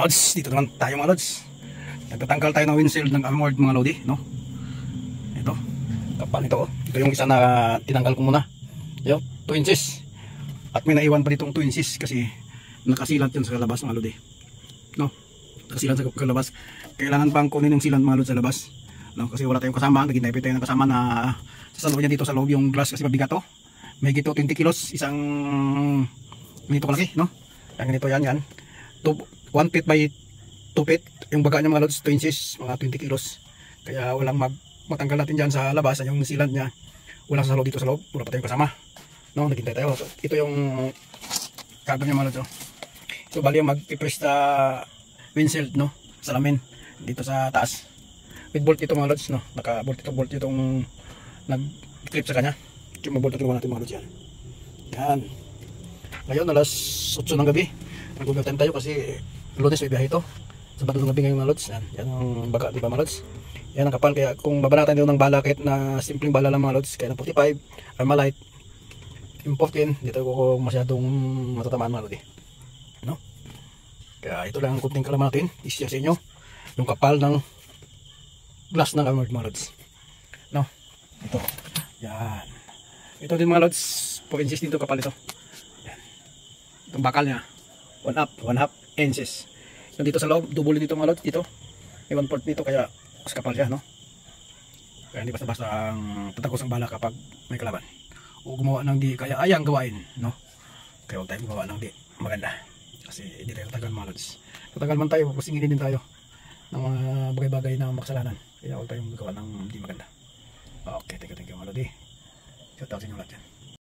lods, dito naman tayo mga lods. Nagtatanggal tayo ng windshield ng armored mga lodi, no? Ito, kapal ito, oh. Ito yung isa na tinanggal ko muna. Yo, 2 inches. At may naiwan pa ditong 2 inches kasi nakasilant yun sa labas mga lodi. No? Nakasilant sa labas. Kailangan pang kunin yung silant mga lodi sa labas. No? Kasi wala tayong kasama, naghintay tayo ng kasama na sasalo niya dito sa loob yung glass kasi mabigat to. May gito 20 kilos, isang ganito kalaki, no? Ang ganito yan. 1 feet by 2 feet. Yung baga niya mga lods, 2 inches, mga 20 kilos. Kaya walang matanggal natin dyan sa labas. Yung silant niya, walang sasalo dito sa loob. Wala pa tayong kasama. No, naghintay tayo. Ito yung cargo niya mga lods. Oh. So bali yung mag-press sa windshield, no? Salamin dito sa taas. With bolt ito mga lods, no? Naka-bolt itong nag-clip sa kanya. Yung mag-bolt ito natin mga lods yan. Yan. Ngayon alas 8 ng gabi. Nag-overtime tayo kasi Lunes may biyahe ito. Sa bato ng gabi ngayon mga lods. Yan ang baga, di ba mga lods? Yan ang kapal. Kaya kung babanatan dito ng bala, kahit na simpleng bala lang mga lods, kaya ng 45, Armalite, M14, dito ko masyadong matatamaan mga lods. No? Kaya ito lang ang kunting kalaman natin. I-share sa inyo yung kapal ng glass ng armored mga lods. No? Ito. Yan. Ito din mga lods. 4 inches dito kapal ito. Yan. Itong bakal niya. 1/2 inches. Yung dito sa loob, double dito mga lods. Dito. May 1/4 dito kaya mas kapal siya, no? Kaya hindi basta-basta ang tatagos ang bala kapag may kalaban. O gumawa ng di kaya ayang gawain, no? Kaya huwag tayo gumawa ng di maganda. Kasi hindi tayo tagal mga lods. Tatagal man tayo, pasingilin din tayo ng mga bagay-bagay na makasalanan. Kaya huwag tayong gawa ng di maganda. Okay, thank you mga lodi. Shout out sa inyo lahat yan.